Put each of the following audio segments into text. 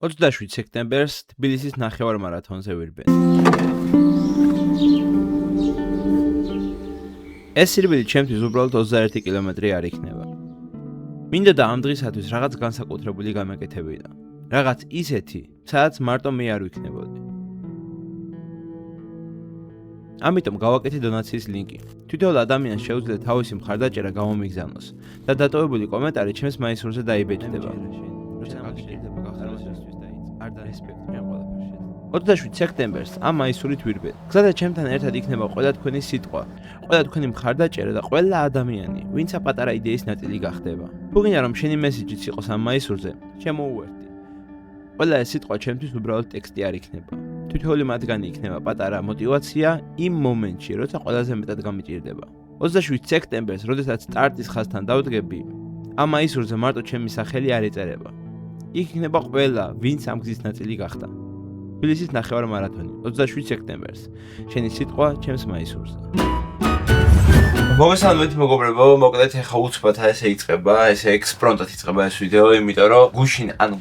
27 სექტემბერს თბილისის ნახევარმარათონზე ვირბენ. ეს სირბილი ჩემთვის უბრალოდ 21 კილომეტრი არ იქნება. მინდა და ამ დღისათვის რაღაც განსაკუთრებული გამეკეთებინა. რაღაც ისეთი, სადაც მარტო მე არ ვიქნებოდი. ამიტომ გავაკეთე დონაციის ლინკი. თითოეულ ადამიანს შეუძლია თავისი მხარდაჭერა გამომიგზავნოს და დატოვებული კომენტარი ჩემს მაისურზე დაიბეჭდება. 27 სექტემბერს ამ მაისურით ვირბენ. გზადა ჩემთან ერთად იქნება ყველა თქვენი სიტყვა, ყველა თქვენი მხარდაჭერა და ყველა ადამიანი, ვინც პატარა იდეის ნაწილი გახდება. თუ გინდა რომ შენი მესიჯიც იყოს ამ მაისურზე, შემოუერთდი. ყველა ეს სიტყვა ჩემთვის უბრალოდ ტექსტი არ იქნება. თითოეული მათგანი იქნება პატარა мотивация იმ მომენტში, როცა ყველაზე მეტად გამიჭირდება. 27 სექტემბერს, როდესაც სტარტის ხაზთან დავდგები, ამ მაისურზე მარტო ჩემი სახელი არ ეწერება. იქ იქნება ყველა, ვინც ამ გზის ნაწილი გახდა. თბილისის ნახევარმარათონი 27 სექტემბერს. შენი სიტყვა ჩემს მაისურზე. მოგესალმებით მეგობრებო, მოკლედ ახლა უცბად ესე იწყება, ესე ექსპრონტად იწყება ეს ვიდეო, იმიტომ რომ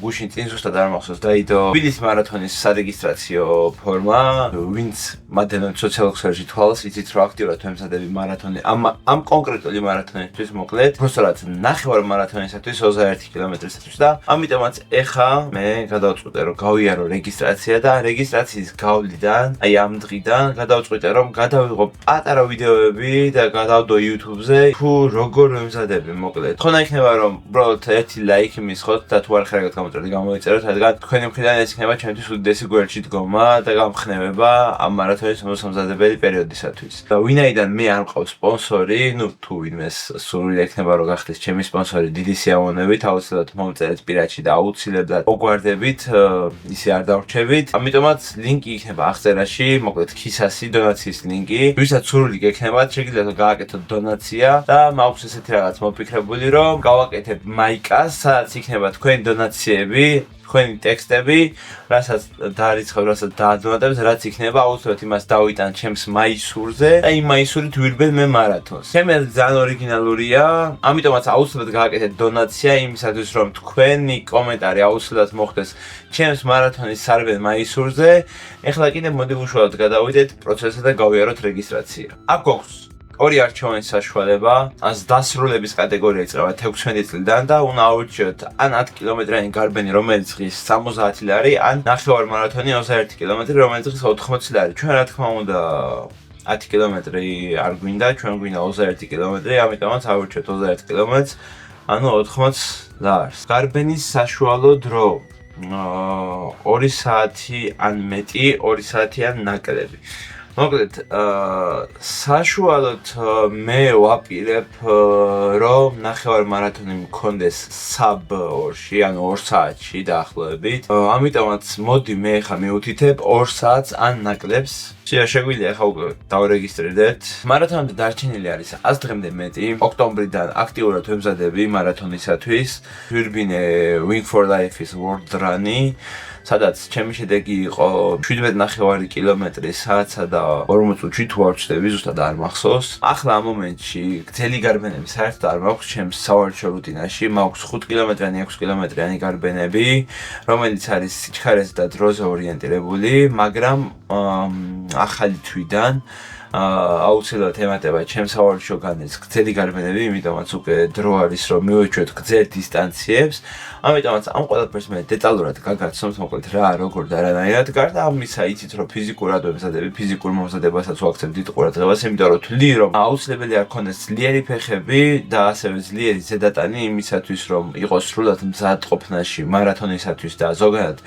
გუშინ წინ ზუსტად არ მახსოვს დაიდო თბილისის მარათონის სარეგისტრაციო ფორმა, ვინც მადენონ სოციალურ ქსელში თვალს, იცით რომ აქტიურად ვემზადები მარათონი, ამ კონკრეტული მარათონისთვის მოკლედ, უბრალოდ ნახევარმარათონისათვის 21 კილომეტრისათვის და ამიტომაც ახლა მე გადავწყვიტე რომ გავიარო რეგისტრაცია და რეგისტრაციის გავლიდან, აი ამ დღიდან გადავწყვიტე რომ გადავიღო პატარა ვიდეოები და გადავდო YouTube-ზე თუ როგორ ვემზადები მოკლედ. თქონა იქნება რომ უბრალოდ ერთი ლაიქი მისხოთ და თუ არ ხერაგად გამოწერდი გამოიწეროთ, რადგან თქვენი მხრიდან ეს იქნება ჩემთვის უდიდესი გვერდში დგომა და გამხნევება ამ მარათონის მოსამზადებელი პერიოდისათვის. და ვინაიდან მე არ მყავს სპონსორი, თუ ვინმეს სურვილი ექნება რომ გახდეს ჩემი სპონსორი, დიდი სიამოვნებით, აუცილებლად მომწერეთ პირადში და აუცილებლად მოგვარდებით, ისე არ დავრჩებით. ამიტომაც ლინკი იქნება აღწერაში, მოკლედ ქისასი დონაციის ლინკი. ვისაც სურვილი გექნებათ, შეგიძლიათ გააკეთოთ დონაცია და მაქვს ესეთი რაღაც მოფიქრებული რომ გავაკეთებ მაიკას, სადაც იქნება თქვენი დონაციები, თქვენი ტექსტები, რასაც დაარიცხებ, რასაც დაადონატებს, რაც იქნება აუცილებლად იმას დავიტან ჩემს მაისურზე და იმ მაისურით ვირბენ მე მარათონს. ჩემი ძალიან ორიგინალურია, ამიტომაც აუცილებლად გააკეთეთ დონაცია იმისათვის რომ თქვენი კომენტარი აუცილებლად მოხდეს ჩემს მარათონის სარბენ მაისურზე. ეხლა კიდე მოდი უშუალოდ გადავიდეთ პროცესზე და გავიაროთ რეგისტრაცია. აქ გვაქვს ორი არჩევანის საშუალება, ან დასრულების კატეგორია იწყება 16 წლიდან და უნდა აურჩიოთ ან 10 კილომეტრიანი გარბენი, რომელიც ღირს 70 ლარი, ან ნახევარმარათონი 21 კილომეტრი, რომელიც ღირს 80 ლარი. ჩვენ რა თქმა უნდა 10 კილომეტრი არ გვინდა, ჩვენ გვინდა 21 კილომეტრი, ამიტომაც აურჩიოთ 21 კილომეტრს, ანუ 80 ლარს. გარბენის საშუალო დრო 2 საათი ან მეტი, 2 საათი ან ნაკლები. მოკლედ, საშუალოდ მე ვაპირებ რომ ნახევარმარათონი მქონდეს sub 2-ში, ანუ 2 საათში დაახლოებით. ამიტომაც მოდი მე ახლა მივუთითებ 2 საათს ან ნაკლებს. შეგვიძლია ახლა უკვე დავრეგისტრირდეთ. მარათონამდე დარჩენილი არის 100 დღემდე მეტი. ოქტომბრიდან აქტიურად ვემზადები მარათონისათვის. ვირბინე Wing for Life-ის World Run-ი, სადაც ჩემი შედეგი იყო 17.5 კილომეტრი საათსა და 40 წუთში თუ არ ვჩნდები, ზუსტად არ მახსოვს. ახლა ამ მომენტში გრძელი გარბენები საერთოდ არ მაქვს ჩემს სავარჯიშო რუტინაში. მაქვს 5 კილომეტრიანი, 6 კილომეტრიანი გარბენები, რომელიც არის სიჩქარეზე და დროზე ორიენტირებული, მაგრამ ახალი თვიდან აუცილებლად ემატება ჩემს სავარჯიშო განეცს გრძელი გარბენები, იმიტომაც უკვე დრო არის რომ მივეჩვევთ გრძელ დისტანციებს. ამიტომაც ამ ყველაფერს მე დეტალურად გაგაცნობთ მოკლედ რა როგორ და რანაირად. გარდა ამისა იცით რომ ფიზიკურად ვემზადები, ფიზიკურ მომზადებასაც ვაქცევ დიდ ყურადღებას, იმიტომ რომ თვლი რომ აუცილებელი არ ქონდეს ძლიერი ფეხები და ასევე ძლიერი ზედატანი იმისათვის რომ იყოს სრულად მზადყოფნაში მარათონისათვის და ზოგადად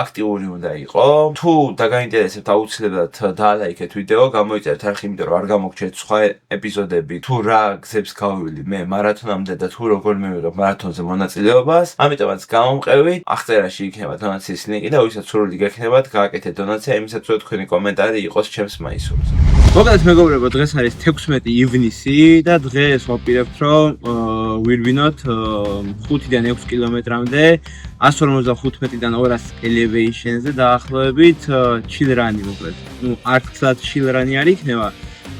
აქტიური უნდა იყო. თუ დაგაინტერესებთ აუცილებლად დაალაიქეთ ვიდეო, გამოიწერეთ არხი, იმიტომ რომ არ გამოგჩეთ სხვა ეპიზოდები, თუ რა გზებს გავივლიდი მე მარათონამდე და თუ როგორ მივიღებ მარათონზე მონაწილეობას. ამიტომაც გამომყევით, აღწერაში იქნება დონაციის ლინკი და ვისაც სურვილი გექნებათ, გააკეთეთ დონაცია, იმისათვის რომ თქვენი კომენტარი იყოს ჩემს მაისურზე. მოკლედ მეგობრებო, დღეს არის 16 ივნისი და დღეს ვაპირებთ რომ ვირბინოთ 5-დან 6 კილომეტრამდე 155-დან 200 elevation-ზე დაახლოებით chill run-ი მოკლედ. არც გზად chill run-ი არ იქნება,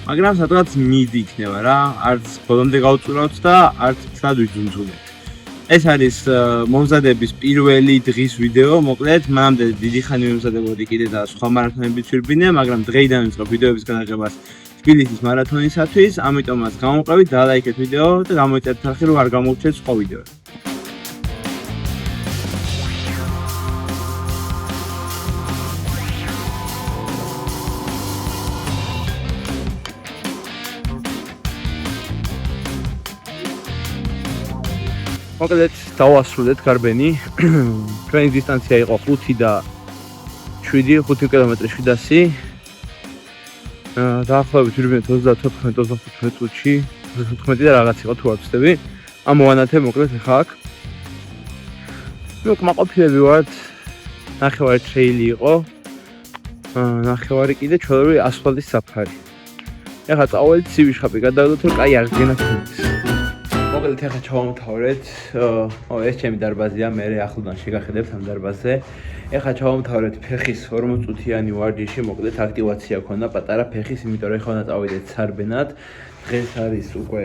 მაგრამ სადღაც mid იქნება რა, არც ბოლომდე გავწურავთ და არც გზად ვიძუნძუნეთ. ეს არის მომზადების პირველი დღის ვიდეო, მოკლედ, მანამდე დიდი ხანი მომზადებოდი კიდე და სხვა მარათონებიც ვირბინე, მაგრამ დღეიდან ვიწყებ ვიდეოების გადაღებას თბილისის მარათონისათვის, ამიტომაც გამოვყევით, დალაიქეთ ვიდეო და გამოიწვიეთ ხალხი, რომ არ გამოვჩეთ სხვა ვიდეოები. მოკლედ დავასრულეთ გარბენი. ჩვენი დისტანცია იყო 5 და 5 კილომეტრი 700. დაახლოებით ვირბინეთ 34-35 წუთში, 14 და რაღაც იყო თუ არ ვცდები. ამ მოვანათებ მოკლედ ახლა აქ. ნუ კმაყოფილები ვართ. ნახევარი ტრეილი იყო. ნახევარი კიდე ჩვეულებრივი ასფალტის საფარი. ახლა წავალთ სივიშხაპი გადავდოთ, რომ კაი აღდგენა გქონდეს. მოკლედ ახლა ჩავამთავრეთ. ეს ჩემი დარბაზია, მე ახლოდან შეგახედებთ ამ დარბაზზე. ახლა ჩავამთავრეთ ფეხის 40 წუთიანი ვარჯიში, მოკლედ აქტივაცია ქონდა პატარა ფეხის, იმიტომ რომ ეხლა წავიდეთ სარბენად. დღეს არის უკვე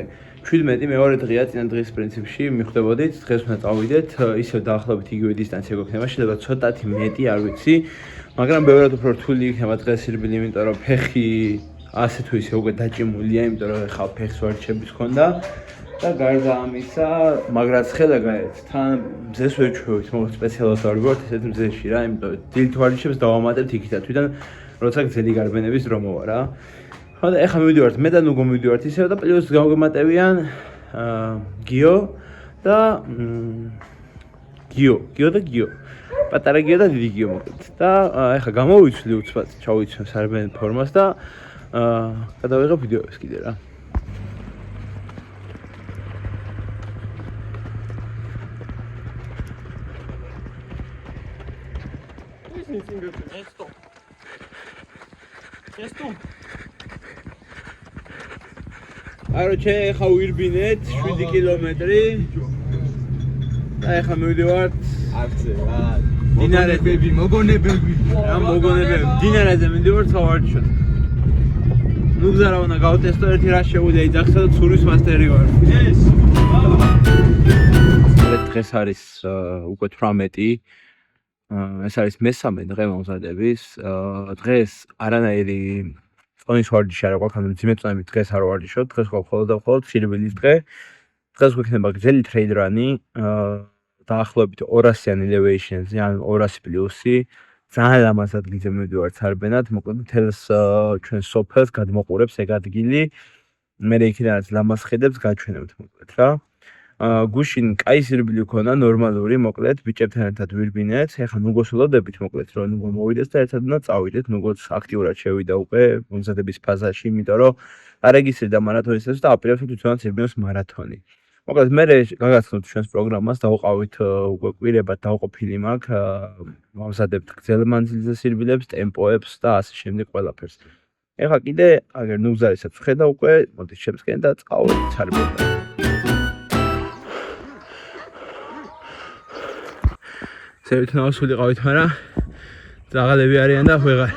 17 მეორე დღეა წინა დღის პრინციპში მიხვდებოდით, დღეს უნდა წავიდეთ, ისევ დაახლოებით იგივე დისტანცია გვექნება, შეიძლება ცოტათი მეტი, არ ვიცი, მაგრამ ბევრად უფრო რთული იქნება დღეს სირბილი, იმიტომ რომ ფეხი ასე თუ ისე უკვე დაჭიმულია, იმიტომ რომ ახლა ფეხს ვარჯიშების ქონდა. და გარდა ამისა, მაგრაც ხელა გაერთ, თან მზეს ვეჩვევით, მოკლედ სპეციალურად არ ვიყავთ ესეთ მზეში რა, იმიტომ დილით ვარჯიშებს დავამატებთ იქითაც, თვითონ როცა გძელი გარბენების დრო მოვა რა. ხო და ეხლა მივიდივართ, მე და ნუგო მივიდივართ ისევ და პლუს გავგემატებიან გიო და გიო. პატარა გიო და დიდი გიო მოკლედ. და ეხლა გამოვიცვლი უცბად, ჩავიცვენ სარბენ ფორმას და გადავიღებ ვიდეოებს კიდე რა. Короче, ეხა ვირბინეთ 7 კილომეტრი და ეხა მივიდივართ არცე რა დინარები, მოგონებები. რა მოგონებები? დინარაზე მივიდივართ სავარჯიშოდ. ნუ გზარა უნდა გავტესტო ერთი რა შეუძლია იძახსა და ცურის მასტერი ვარ. დღეს არის უკვე 18. ეს არის მესამე დღე მომზადების. დღეს არანაირი წონის ვარჯიში არ გვაქვს, ანუ მძიმე წონებით დღეს არ ვარჯიშობ, დღეს გვაქვს მხოლოდ სირბილის დღე. დღეს გვექნება გრძელი trail run-ი, დაახლოებით 200-იან elevation-ზე, ანუ 200 პლუსი. ძალიან ლამაზად გიძე მივიდივართ სარბენად, მოკლედ მთელს ჩვენ სოფელს გადმოყურებს ეგ ადგილი. მე იქიდანაც ლამაზ ხედებს გაჩვენებთ მოკლედ რა. გუშინ კაი სირბილი ქონა ნორმალური, მოკლედ ბიჭებთან ერთად ვირბინეთ. ეხლა ნუგოს ვლოდებით მოკლედ რომ ნუგო მოვიდეს და ერთად უნდა წავიდეთ. ნუგოც აქტიურად შევიდა უკვე მომზადების ფაზაში, იმიტომ რომ არეგისტრირდა მარათონისას და აპირებს თვითონაც ირბინოს მარათონი. მოკლედ მე გაგაცნობთ ჩვენს პროგრამას, დავყავით უკვე კვირებად დავყოფილი მაქვს, მომზადებთ გრძელ მანძილზე სირბილებს, ტემპოებს და ასე შემდეგ ყველაფერს. ეხლა კიდე აგერ ნუგზარისაც ვხედა უკვე, მოდით შემსკენ და წავედით სარბენად. სერვით ნავსულიყავით, მაგრამ ძაღალები არიან და ვეღარ.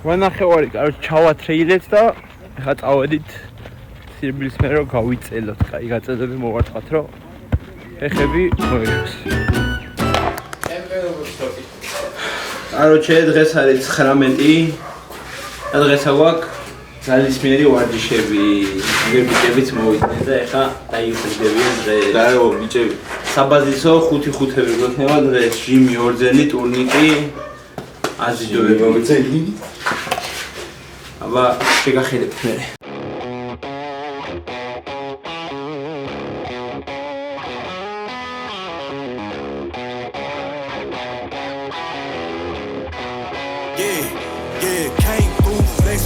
ვანახევარი, კაროჩ ჩავათრეილეთ და ეხლა წავედით სირბილის მე რომ გავიწელოთ, კაი გაწელები მოვარტყათ, რომ ფეხები მოეშვეს. კაროჩე, დღეს არის 19 და დღეს აგვაქვს ძალისმიერი ვარჯიშები. აგერ ბიჭებიც მოვიდნენ და ეხლა დაიხვდებიან დღეს. დაეო ბიჭები. საბაზისო 5-5-ები გვექნება დღეს, ჟიმი, ორძელი, ტურნიკი, აზიდოები მოვიწელი. აბა შეგახედებთ მე.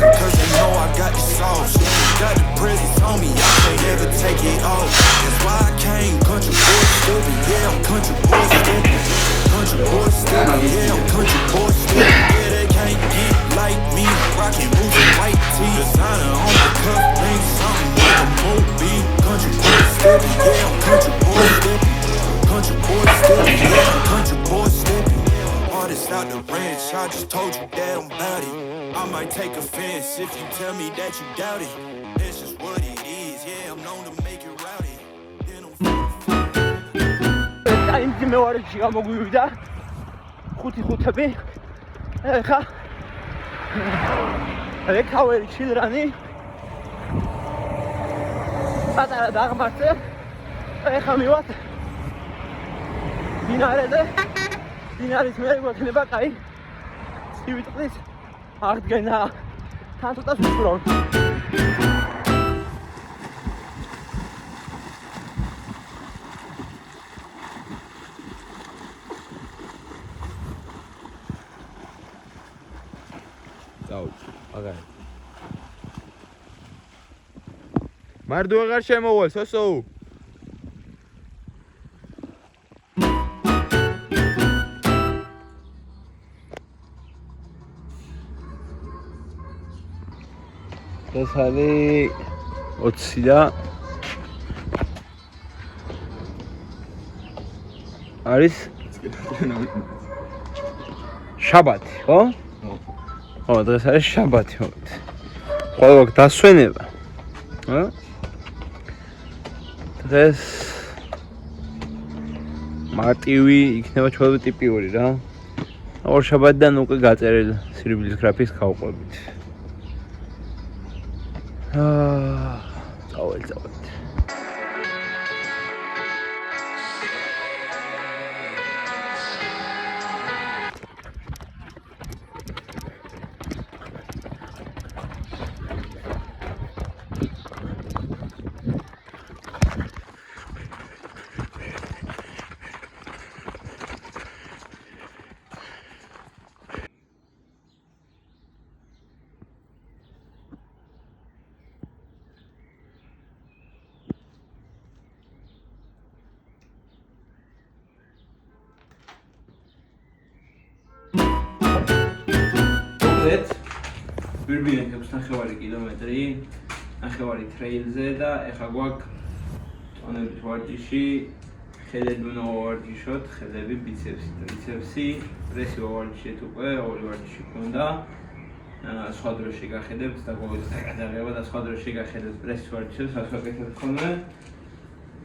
Cause they know I got the sauce. Got the presents on me, I can't ever take it off. That's why I came country boy stupid. Yeah, I'm country boy stupid. Country boy stupid. Yeah, I'm country boy stupid. Yeah, they can't get like me. Rockin' boots and white tee. Designer on the cuff, ain't something. country boy stepping, yeah, I'm country boy stepping. Artist out the ranch, I just told you that I'm bout it. I might take offense if you tell me that you doubt it. It's just what it is, yeah, I'm known to make it rowdy. ტაიმზე მეوارდში გამოგვივიდა 5-5-ები. ეხა რეკავერი ჩილრანი პატარა დაღმართზე. ეხა მივად დინარეზე. დინარის მე გვექნება კაი ცივი წყლის აღდგენა. თან ცოტა ვიწურავ. აგარი მარდუ აღარ შემოვალ სოსოუ ეს არის 20 და არის შაბათი, ხო? ხო, დღეს არის შაბათი. ყველა დასვენება. ხო? დღეს მარტივი იქნება ჩვენი ტიპიური რა. ორ შაბათიდან უკვე გაწერილ სირბილის გრაფიკს გავყვებით. წავალ. ბირბინე 6.5 კილომეტრი, 9.5 ტრეილზე და ეხლა გვაქვს ტონების ვარჯიში, ხელები უნდა ვარჯიშოთ, ხელები, ბიცეპსი, პრესი ვარჯიშეთ უკვე, ორი ვარჯიში გქონდა. სხვა დროში გახედებთ და გადაღება და სხვა დროში გახედებთ პრესის ვარჯიშებს, რაც ვაკეთებ ხოლმე.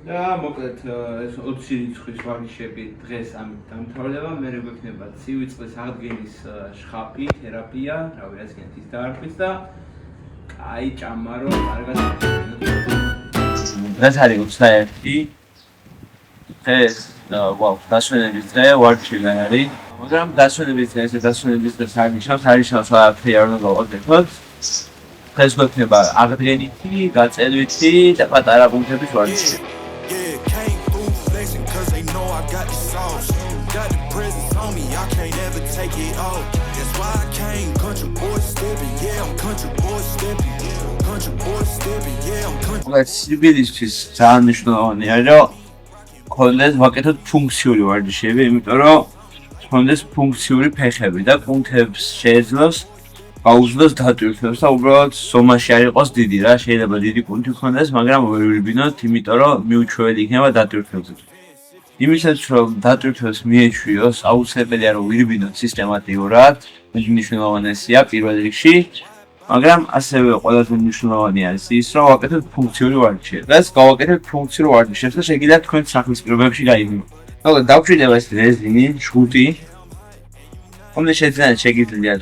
და მოკლედ ეს 20 რიცხვის ვარჯიშები დღეს ამით დამთავრდება. მე გვექნება ცივი წყლის აღდგენის შხაპი, თერაპია, რავი რაც გინდათ ის დაარქვით და კაი ჭამარო, კარგად. დღეს არის 21. დღეს დასვენების დღე ვარჯიში არის. მაგრამ დასვენების დღეს არნიშნავს ვაფერი არ უნდა გავაკეთოთ. დღეს გვექნება აღდგენითი, გაწელვითი და პატარა პუნქტების ვარჯიში. Got the sauce, got the presence on me, I can't ever take it off. That's why I came country boy stepping, yeah, I'm country boy stepping. Country boy stepping, yeah, I'm country. Բայց სიბილისთვის ძალიან მნიშვნელოვანია, რომ ქონდეს ვაკეთოთ ფუნქციური ვარჯიშები, იმიტომ რომ ქონდეს ფუნქციური ფეხები და კუნთებს შეეძლოს გაუძლოს დატვირთვებს და უბრალოდ ზომაში არ იყოს დიდი რა, შეიძლება დიდი კუნთი ქონდეს, მაგრამ ვერ ვირბინოთ, იმიტომ რომ მიუჩვეველი იქნება დატვირთვებზე. იმისაც რომ დატვირთვებს მიეჩვიოს, აუცილებელია რომ ვირბინოთ სისტემატიურად, მნიშვნელოვანია პირველ რიგში, მაგრამ ასევე ყველაზე მნიშვნელოვანი არის ის, რომ ვაკეთოთ ფუნქციური ვარჯიშები. დღეს გავაკეთებთ ფუნქციური ვარჯიშებს და შეგიძლიათ თქვენ სახლის პირობებში გაიგნოთ. მოკლედ დავჭირდება ეს რეზინი, შხუტი. ხოლმე შეგიძლიათ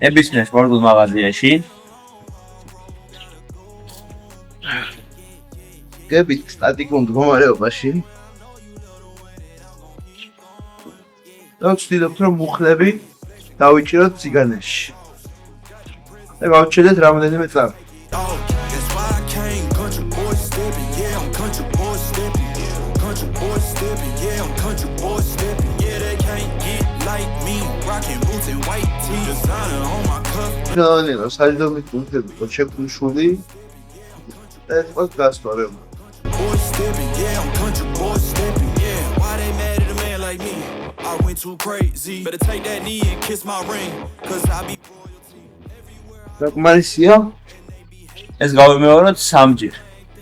ნებისმიერ სპორტულ მაღაზიაში გებით სტატიკურ მდგომარეობაში და ვცდილობთ რომ მუხლები დავიჭიროთ ციგანებში და გავჩერდეთ რამოდენიმე წამი. That's why I came country boy stepping, yeah, I'm country boy stepping. Country boy stepping, yeah, I'm country boy stepping. Yeah, they can't get like me, rocking boots and white tee, designer on my cuff. ნაანელა საჯდომით მუხლები შექმნილი და ეს ყველ გასწორება. Boy stepping, yeah, I'm country boy stepping. Yeah, why they mad at a man like me? I went too crazy. Better take that knee and kiss my ring, cause I be საკმარისია ეს გავიმეოროთ 3 ჯერ.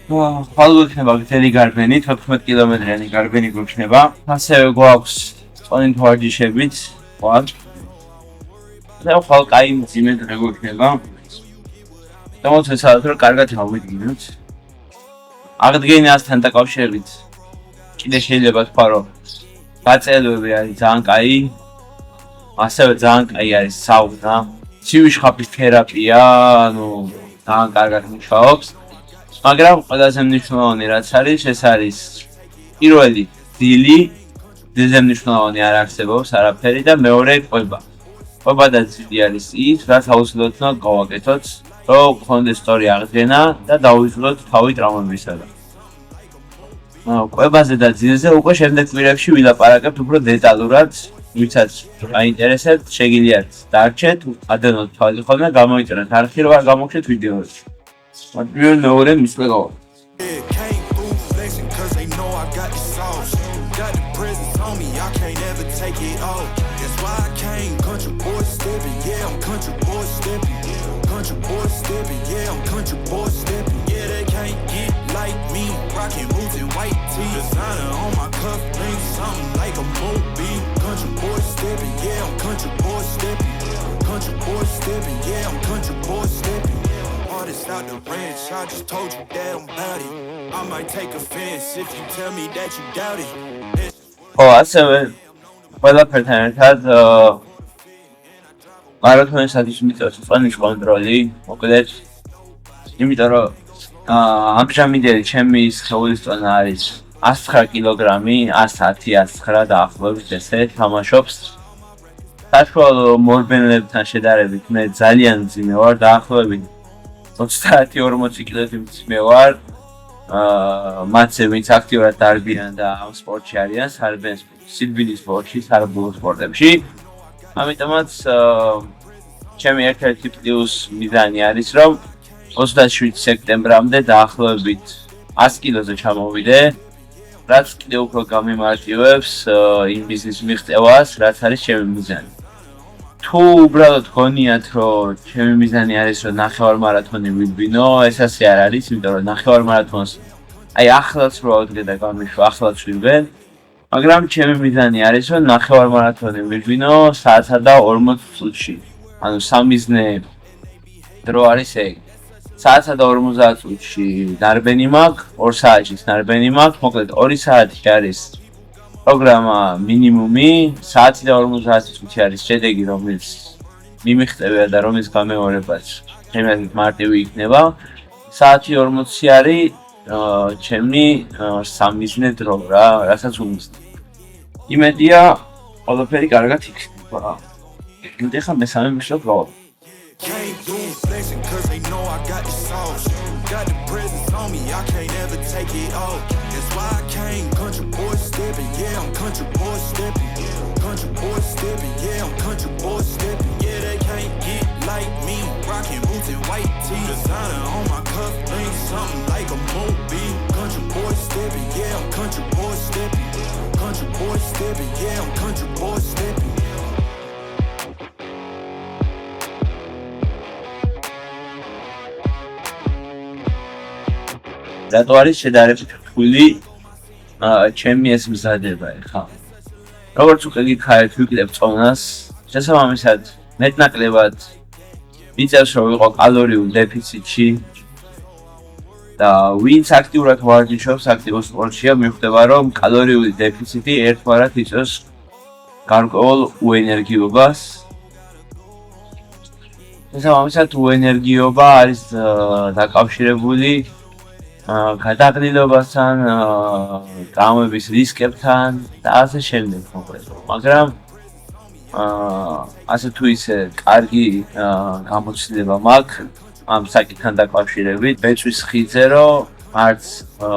ხვალ გვექნება გრძელი გარბენი, 14 კილომეტრიანი გარბენი გვექნება. ასევე გვაქვს წონით ვარჯიშებიც, ხვალ. და ხვალ კაი მძიმე დღე გვექნება. დამოწესავთ რომ კარგად გავიდგინოთ. აღდგენასთან დაკავშირებით კიდე შეიძლება თქვა რომ გაწელვები არის ძალიან კაი. ასევე ძალიან კაი არის საუნა. ცივიშხაპის თერაპია, ანუ ძალიან კარგად მუშაობს. მაგრამ ყველაზე მნიშვნელოვანი რაც არის, ეს არის პირველი დილი, დილზე მნიშვნელოვანი არ არსებობს არაფერი და მეორე ყვება. ყვება და დილი არის ის, რაც აუცილებლად უნდა გავაკეთოთ, რომ გქონდეს სწორი აღდგენა და დავიწყოთ თავი ტრავმებისაგან. ყვებაზე და დილზე უკვე შემდეგ კვირებში ვილაპარაკებთ უფრო დეტალურად, ვისაც აინტერესებთ, შეგიძლიათ დარჩეთ, ადენოთ თავი ხოლმე გამოიწერეთ არხი, რომ არ გამოგჩეთ ვიდეოები. Material მეორე მისლა გავა. Came through flexing cause they know I got the sauce. Got the presence on me, I can't ever take it off. That's why I came country boy stepping, yeah, I'm country boy stepping. Country boy stepping, yeah, I'm country boy stepping. Yeah, they can't get like me, rocking boots and white tee. Designer on my cuff, ring something like a movie. Country boy stepping, yeah, I'm country boy stepping. Country boy stepping, yeah, I'm country boy stepping. Artist out the ranch, I just told you that I'm about it. I might take offense if you tell me that you doubt it. ხო, ასევე ყველაფერთან ერთად მარათონისათვის მიწევს წონის კონტროლი, მოკლედ, იმიტომ რომ ამჟამინდელი ჩემი სხეულის წონა არის 109 კილოგრამი, 110, 109 დაახლოებით ესე თამაშობს. საშუალო მორბენლებთან შედარებით მე ძალიან მძიმე ვარ, დაახლოებით 30-40 კილოметრი მძიმე ვარ. მათზე ვინც აქტიურად დარბიან და ამ სპორტში არიან, სარბენ სილბილის სპორტში, სარბულ სპორტებში. ამიტომაც ჩემი ერთ-ერთი პლუს მიზანი არის, რომ 27 სექტემბრამდე დაახლოებით 100 კილოზე ჩამოვიდე, რაც კიდევ უფრო გამიმარტივებს იმ ბიზნეს მიღწევას, რაც არის ჩემი მიზანი. თუ უბრალოდ გონიათ, რომ ჩემი მიზანი არის, რომ ნახევარ მარათონი ვიბინო, ეს ასე არ არის, იმიტომ რომ ნახევარ მარათონს აი ახლაც რო ავდგე და გამიშვა, ახლაც ვიბენ, მაგრამ ჩემი მიზანი არის, რომ ნახევარ მარათონი ვიბინო საათსა და 40 წუთში. ანუ სამიზნე დრო არის ეგ. საათსა და 50 წუთში დარბენი მაქვს, 2 საათში დარბენი მაქვს, მოკლედ 2 საათი არის პროგრამა მინიმუმი, საათი და 50 წუთი არის შედეგი, რომელიც მიმიღწევია და რომლის გამეორებაც ჩემი მარტივი იქნება. საათი 40 არის ჩემი სამიზნე დრო რა, რასაც უმისთ. იმედია ყველაფერი კარგად იქნება. ეხლა მესამე მისლა გავა. Came through flexing cause they know I got the sauce. Got the presence on me, I can't ever take it off. That's why I came country boy stepping, yeah, I'm country boy stepping. Country boy stepping, yeah, I'm country boy stepping. Yeah, they can't get like me, rocking boots and white tee. Designer on my cuff, ring something like a movie. Country boy stepping, yeah, I'm country boy stepping. Country boy stepping, yeah, I'm country boy stepping. რატო არის შედარებით რთული ჩემი ეს მზადება ხა. როგორც უკვე გიქხარით, ვიკლებ წონას, შესაბამისად მეტნაკლებად მიწევს რომ ვიყო კალორიულ დეფიციტში და ვინც აქტიურად ვარჯიშობს, აქტიურ სპორტშია, მიხვდება რომ კალორიული დეფიციტი ერთგვარად იწვევს გარკვეულ უენერგიობას. შესაბამისად უენერგიობა არის დაკავშირებული გადაყრილობასთან, ტრავმების რისკებთან და ასე შემდეგ მოკლედ. მაგრამ ასე თუ ისე კარგი გამოცდილება მაქვს ამ საკითხთან დაკავშირებით. ბეწვის ხიძე რომ არც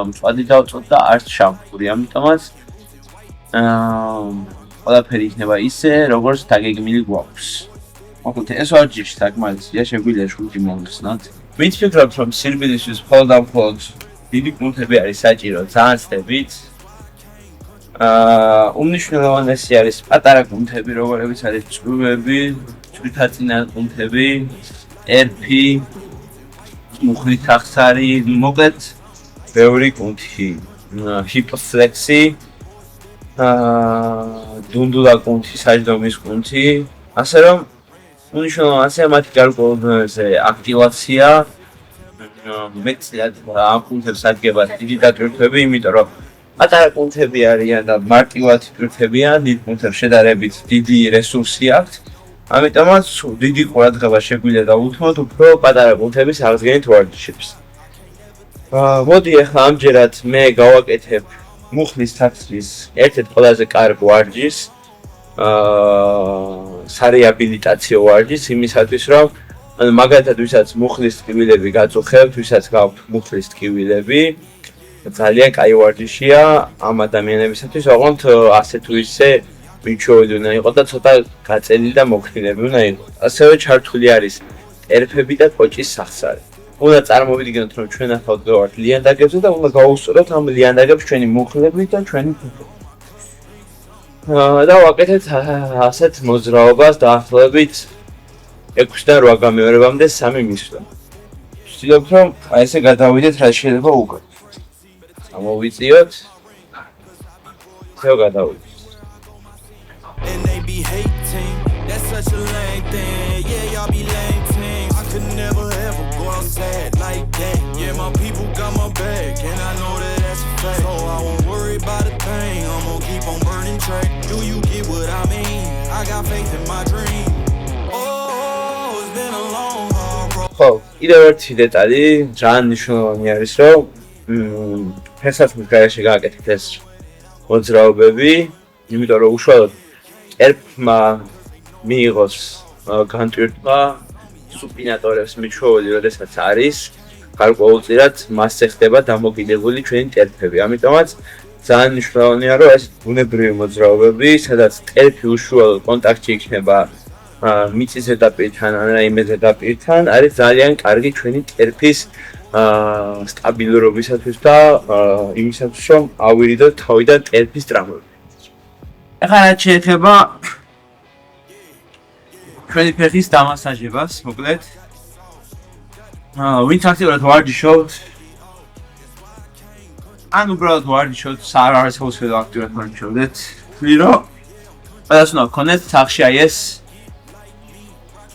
მწვადი დავწოთ და არც შამპური. ამიტომაც ყველაფერი იქნება ისე, როგორც დაგეგმილი გვაქვს. მოკლედ ეს ვარჯიში საკმარისია, შეგვიძლია შვიდი მოვხსნათ. ვინც ფიქრობთ, რომ სირბილისთვის მხოლოდ და მხოლოდ დიდი კუნთები არის საჭირო, ძალიან ცდებით. უმნიშვნელოვანესი არის პატარა კუნთები, როგორებიც არის წვივები, წვითაწინა კუნთები, ერფი, მუხლით ახსარი, მოკლედ ბევრი კუნთი. ჰიპოფლექსი, დუნდულა კუნთი, საჯდომის კუნთი. ასე რომ უნიშნულოვანია მათი გარკვეულზე აქტივაცია. მეცნიერად ამ კუნთებს ადგება დიდი დატვირთვები, იმიტომ რომ პატარა კუნთები არიან და მარტივად ტვირთებიან, დიდ კუნთებს შედარებით დიდი რესურსი აქვთ. ამიტომაც დიდი ყურადღება შეგვიძლია დავუთმოთ უფრო პატარა კუნთების აღდგენით ვარჯიშებს. მოდი ახლა ამჯერად მე გავაკეთებ მუხლის თასრის ერთ-ერთ ყველაზე კარგ ვარჯიშს, სარეაბილიტაციო ვარჯიშს იმისათვის, რომ მაგალითად ვისაც მუხლის ტკივილები გაწუხებთ, ვისაც გაქვთ მუხლის ტკივილები, ძალიან კაი ვარჯიშია ამ ადამიანებისათვის, ოღონდ ასე თუ ისე მიჩვეული უნდა იყოს და ცოტა გაწელი და მოქნილები უნდა იყოს. ასევე ჩართული არის ტერფები და კოჭის სახსარი. უნდა წარმოვიდგინოთ, რომ ჩვენ ახლა ვდგავართ ლიანდაგებზე და უნდა გავუსწოროთ ამ ლიანდაგებს ჩვენი მუხლები და ჩვენი ფუფუნები. და ვაკეთებთ ასეთ მოძრაობას დაახლოებით 6-დან 8 გამეორებამდე 3 მისვლა. ვცდილობთ, რომ აი ესე გადავიდეთ რაც შეიძლება უკან. გამოვიწიოთ. ისევ გადავიდეთ. And they be hating, that's such a lame thing. Yeah, y'all be lame teams. I could never ever go outside like that. Yeah, my people got my back, and I know that that's a fact. So I won't worry about a thing. I'm gonna keep on burning track. Do you get what I mean? I got faith in my dream. Oh, it's been a long haul, bro. ხო, კიდევ ერთი დეტალი, ძალიან მნიშვნელოვანი არის, რომ ფეხსაცმლის გარეშე გააკეთეთ ეს მოძრაობები, იმიტომ რომ უშუალოდ ერფმა მიიღოს განტვირთვა სუპინატორებს მიჩვეული, როდესაც არის გარკვეულწილად მასზე ხდება დამოკიდებული ჩვენი ტერფები. ამიტომაც ძალიან მნიშვნელოვანია, რომ ეს ბუნებრივი მოძრაობები, სადაც ტერფი უშუალოდ კონტაქტში იქნება მიწის ზედაპირთან ან რაიმე ზედაპირთან, არის ძალიან კარგი ჩვენი ტერფის სტაბილურობისათვის და იმისათვის, რომ ავირიდოთ თავიდან ტერფის ტრამვები. ახლა რაც შეეხება ჩვენი ფეხის დამასაჟებას, მოკლედ ვინც აქტიურად ვარჯიშობთ, ან უბრალოდ ვარჯიშობთ, საერთოდ აქტიურად ვარჯიშობთ, ვირო ყველას უნდა გქონდეთ სახში აი ეს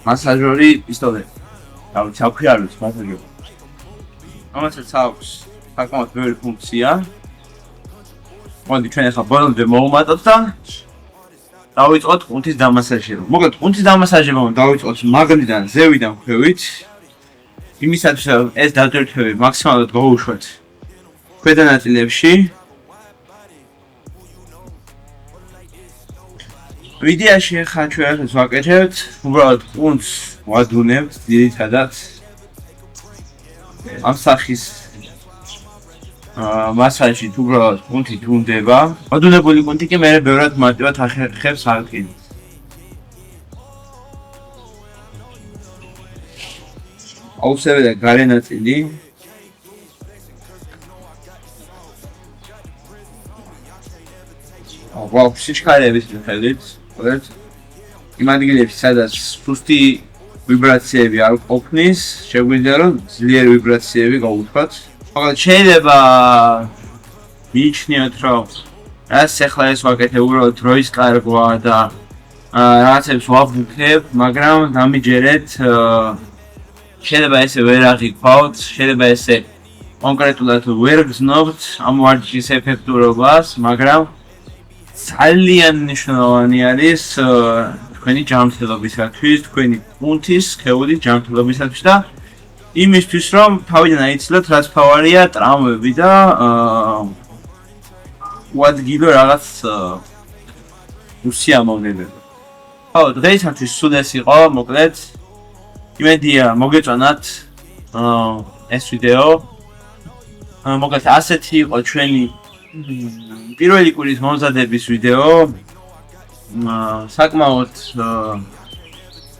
მასაჟორი პისტოლეტი. დავით, საქვი არ არის მასაჟორი. ამასაც აქვს საკმაოდ ბევრი ფუნქცია. მოდი ჩვენ ახლა ბოლომდე მოვუმატოთ და დავიწყოთ კუნთის დამასაჟება. მოკლედ კუნთის დამასაჟება დავიწყოთ მაგნიდან, ზევიდან, ქვევით. იმისათვის რომ ეს დატვირთვები მაქსიმალურად გავუშვათ ქვედა ნაწილებში. ვიდეოში ახლა ჩვენ ვაკეთებთ უბრალოდ კუნთს ვადუნებთ ძირითადად ამ სახის მასაჟი უბრალოდ კუნთი თუნდება. ვადუნებული კუნთი კი მე ბევრად მარტივად ახერხებს აღდგენას. აუცილებლად გარე ნაწილი. ვაუ, სიჩქარეების მიხედვით, ხოდეთ? იმ ადგილებში, სადაც სუსტი ვიბრაციები არ ყოფნის, შეგვიძლია რომ ძლიერი ვიბრაციები გავუთქვათ. მაგრამ შეიძლება მიიჩნიოთ, რომ რაც ახლა ეს ვაკეთებ უბრალოდ დროის კარგვა და რაღაცებს ვაღვიქებ, მაგრამ დამიჯერეთ შეიძლება ესე ვერ აღიქვავთ, შეიძლება ესე კონკრეტულად ვერ გრძნობთ ამ ვარჯიშის ეფექტურობას, მაგრამ ძალიან მნიშვნელოვანი არის თქვენი ჯანმრთელობისათვის, თქვენი კუნთის, სხეულის ჯანმრთელობისათვის და იმისთვის, რომ თავიდან აიცილოთ, რაც ფავარია ტრამვები და უადგილო რაღაც უსიამოვნებები. ხო, დღეისათვის სულ ეს იყო, მოკლედ. იმედია მოგეწონათ ეს ვიდეო. მოკლედ ასეთი იყო ჩვენი პირველი კვირის მომზადების ვიდეო. საკმაოდ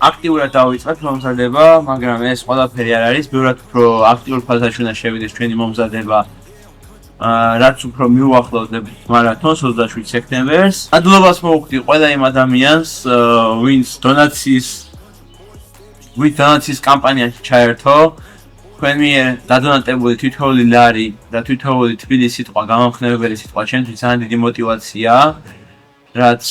აქტიურად დავიწყეთ მომზადება, მაგრამ ეს ყველაფერი არ არის, ბევრად უფრო აქტიურ ფაზაში უნდა შევიდეს ჩვენი მომზადება. რაც უფრო მიუახლოვდებით მარათონს 27 სექტემბერს. ადვილობას მოვუხდი ყველა იმ ადამიანს, ვინც დონაციის კამპანიაში ჩაერთო. თქვენ მიერ დადონატებული თითოეული ლარი და თითოეული თბილი სიტყვა, გამამხნევებელი სიტყვა ჩემთვის ძალიან დიდი мотиваციაა, რაც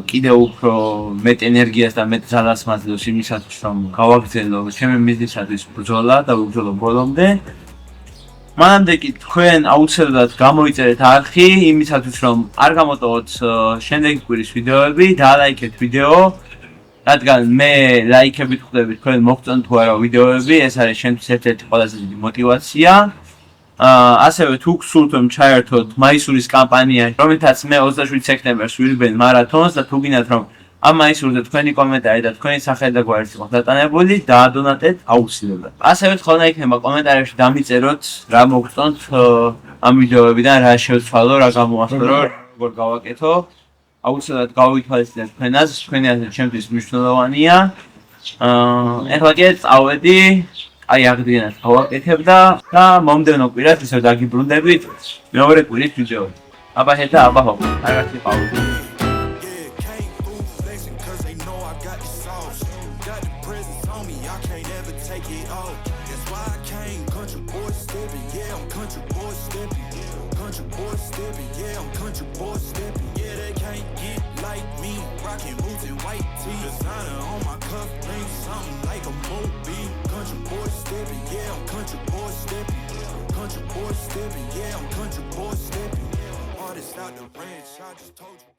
კიდევ უფრო მეტ ენერგიას და მეტ ძალას მაძლევს იმისათვის, რომ გავაგრძელო ჩემი მიზნისათვის ბრძოლა და ვიბრძოლო ბოლომდე. მანამდე კი თქვენ აუცილებლად გამოიწერეთ არხი იმისათვის, რომ არ გამოტოვოთ შემდეგი კვირის ვიდეოები, დაალაიქეთ ვიდეო. რადგან მე ლაიქებით ხვდები თქვენ მოგწონთ თუ არა ვიდეოები, ეს არის ჩემთვის ერთ-ერთი ყველაზე დიდი мотиваცია. ასევე თუ გსურთ რომ ჩაერთოთ მაისურის კამპანია, რომელთაც მე 27 სექტემბერს ვირბენ მარათონს და თუ გინდათ რომ ამ მაისურზე თქვენი კომენტარი და თქვენი სახელი და გვარი იყოს დატანებული, დაადონატეთ აუცილებლად. ასევე თხოვნა იქნება კომენტარებში დამიწეროთ რა მოგწონთ ამ ვიდეოებიდან, რა შევცვალო, რა გამოახსოვრო, როგორ გავაკეთო. აუცილებლად გავვითვალისწინეთ თქვენ აზრს, თქვენი აზრი ჩემთვის მნიშვნელოვანია. ეხლა კი წავედი, აი აღდგენას გავაკეთებ და მომდევნო კვირას ისევ დაგიბრუნდებით მეორე კვირის ვიდეოები. აბა ჰედა, აბა ჰო. კარგი პაუზა. Country boy stepping, yeah, I'm country boy stepping. Hardest out the ranch, I just told you.